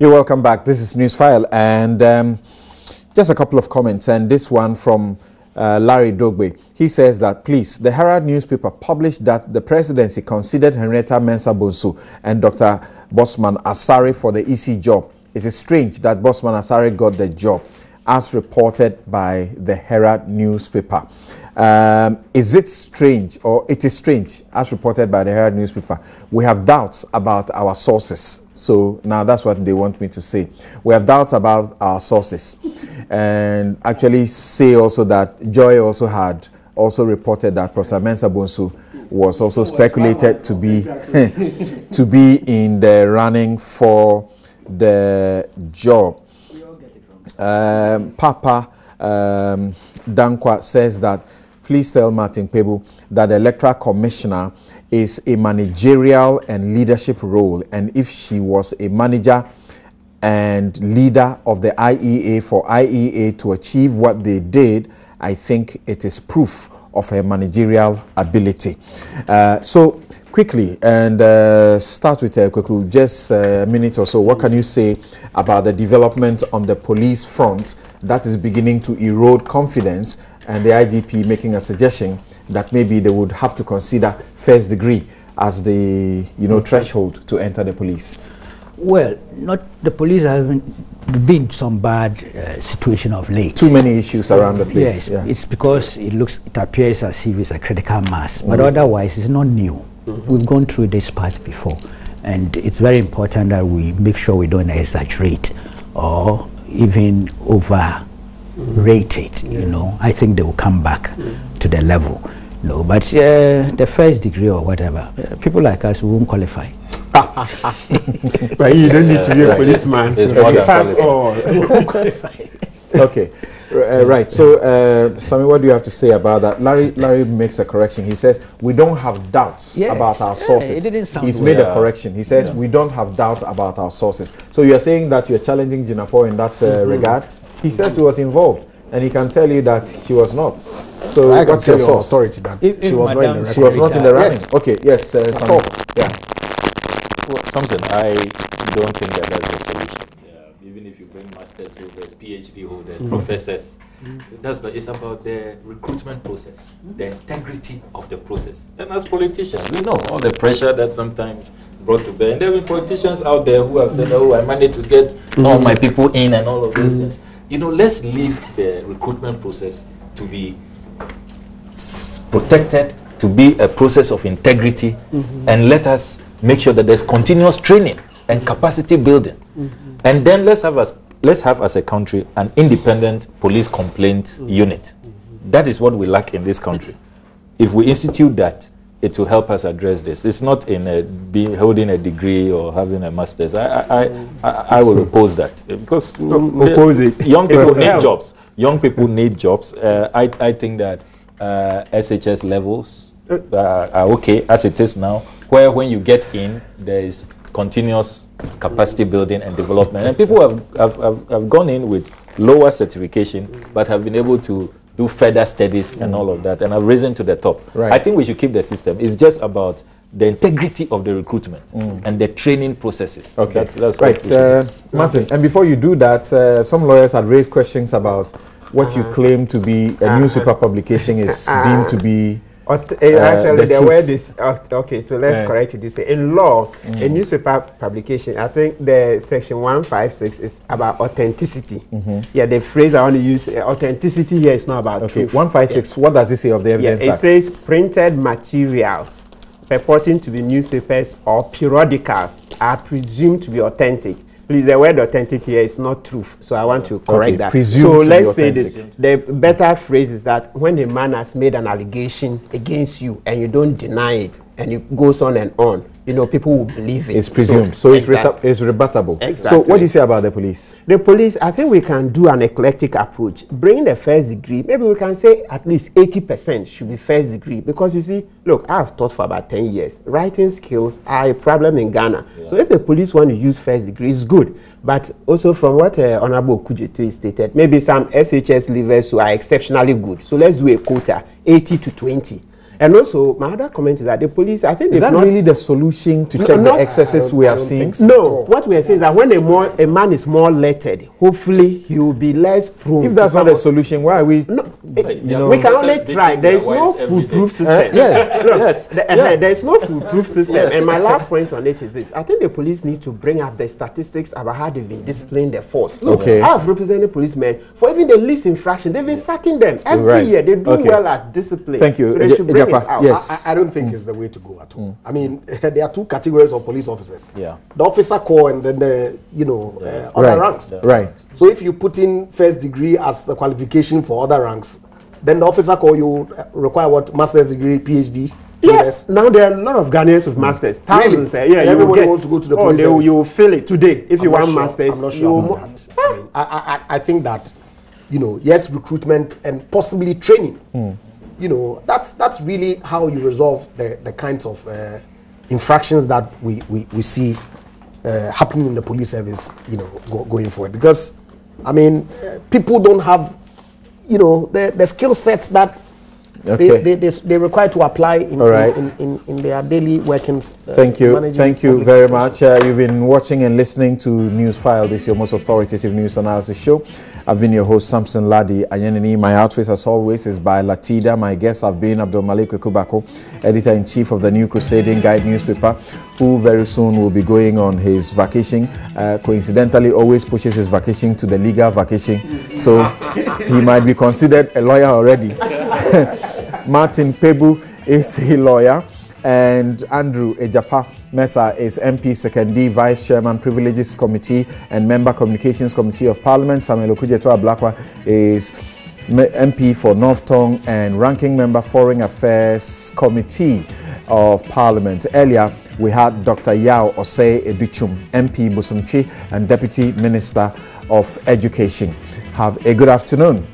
You're welcome back. This is Newsfile, and just a couple of comments, and this one from Larry Dogbe. He says that, please, the Herald newspaper published that the presidency considered Henrietta Mensah Bonsu and Dr. Bosman Asare for the EC job. It is strange that Bosman Asare got the job, as reported by the Herald newspaper. Is it strange, or it is strange, as reported by the Herald newspaper? We have doubts about our sources. So now that's what they want me to say. We have doubts about our sources. And actually say also that Joy also had reported that Professor Mensah Bonsu was also speculated to be to be in the running for the job. Papa Dankwa says that, please tell Martin Pebu that the electoral commissioner is a managerial and leadership role, and if she was a manager and leader of the IEA for IEA to achieve what they did, I think it is proof of her managerial ability. So quickly, and start with Kweku, just a minute or so. What can you say about the development on the police front that is beginning to erode confidence, and the IGP making a suggestion that maybe they would have to consider first degree as the threshold to enter the police? Well, not the police haven't been some bad situation of late. Too many issues around the place. Yes, yeah. It's because it appears as if it's a critical mass, but otherwise it's not new. We've gone through this part before, and it's very important that we make sure we don't exaggerate or even overrate it. I think they will come back to the level. No, but the first degree or whatever, people like us won't qualify. But you don't need to be a policeman. Okay, right. So, Sammy, what do you have to say about that? Larry makes a correction. He says we don't have doubts about our sources. It didn't sound He's made a correction. He says we don't have doubts about our sources. So you are saying that you're challenging Jinapor in that regard? He says he was involved, and he can tell you that she was not. So what's your source? Authority that she was not in the running. Okay, yes, Sammy. Yeah. Well, something I don't think that's the solution. Even if you bring masters holders, PhD holders, professors, it's about the recruitment process, the integrity of the process. And as politicians, we know all the pressure that sometimes is brought to bear. And there are politicians out there who have said, "Oh, I managed to get some of my people in," and all of those things. Let's leave the recruitment process to be protected, to be a process of integrity, and let us make sure that there's continuous training and capacity building. And then let's have as a country an independent police complaints unit. That is what we lack in this country. If we institute that, it will help us address this. It's not in holding a degree or having a master's. I will oppose that, because young people need jobs. Young people need jobs. I think that SHS levels are okay as it is now, where when you get in, there is continuous capacity building and development. And people have gone in with lower certification, but have been able to do further studies and all of that, and have risen to the top. Right. I think we should keep the system. It's just about the integrity of the recruitment and the training processes. Okay, that's right. Martin, and before you do that, some lawyers had raised questions about what you claim to be a newspaper publication is deemed to be actually the word is okay, so let's correct it this way. In law, a newspaper publication, I think the section 156 is about authenticity. Yeah, the phrase I want to use, authenticity here is not about truth. 156, what does it say of the Evidence Act? It says printed materials purporting to be newspapers or periodicals are presumed to be authentic. Please, the word authentic here is not truth, so I want to correct that. So let's say this. The better phrase is that when a man has made an allegation against you and you don't deny it, and it goes on and on, people will believe it. It's presumed, so it's rebuttable. Exactly. So what do you say about the police? The police, I think we can do an eclectic approach. Bring the first degree, maybe we can say at least 80% should be first degree, because you see, look, I've taught for about 10 years. Writing skills are a problem in Ghana. So if the police want to use first degree, it's good. But also from what Honorable Kujetu stated, maybe some SHS leavers who are exceptionally good. So let's do a quota, 80 to 20. And also, my other comment is that the police, I think, is that really the solution to check the excesses we have seen? So. No, what we are saying is that when a man is more lettered, hopefully he will be less prone. If that's not the solution, why are we? No, we can only try. There is no foolproof system. There is no foolproof system. And my last point on it is this: I think the police need to bring up the statistics about how they've been disciplining the force. Okay. I have represented policemen for even the least infraction. They've been sacking them every year. They do well at discipline. Thank you. So they should bring it out. Yes. I don't think it's the way to go at all. I mean, there are two categories of police officers. Yeah. The officer corps and then the, other ranks. Right. So if you put in first degree as the qualification for other ranks, then the officer corps, you require what? Master's degree, PhD? Yes. Now there are a lot of Ghanaians with masters. Thousands. Really? Yeah. Everybody wants to go to the police service. You will feel it today if you want masters. I'm not sure about that. I mean, I think that, yes, recruitment and possibly training. That's really how you resolve the kinds of infractions that we see happening in the police service, going forward. Because, I mean, people don't have, the skill sets that they require to apply in their daily workings. Thank you very much. You've been watching and listening to Newsfile. This is your most authoritative news analysis show. I've been your host, Samson Ladi Ayenini. My outfit, as always, is by Latida. My guests have been Abdul Malik Kubako, editor-in-chief of the New Crusading Guide newspaper, who very soon will be going on his vacation. Coincidentally, always pushes his vacation to the legal vacation, so he might be considered a lawyer already. Martin Pebu is a lawyer, and Andrew Ejapa Mesa is MP Secondary Vice Chairman Privileges Committee and Member Communications Committee of Parliament. Samuel Okujeto Ablakwa is MP for North Tongue and Ranking Member Foreign Affairs Committee of Parliament. Earlier, we had Dr. Yao Osei Edichum, MP Busumchi and Deputy Minister of Education. Have a good afternoon.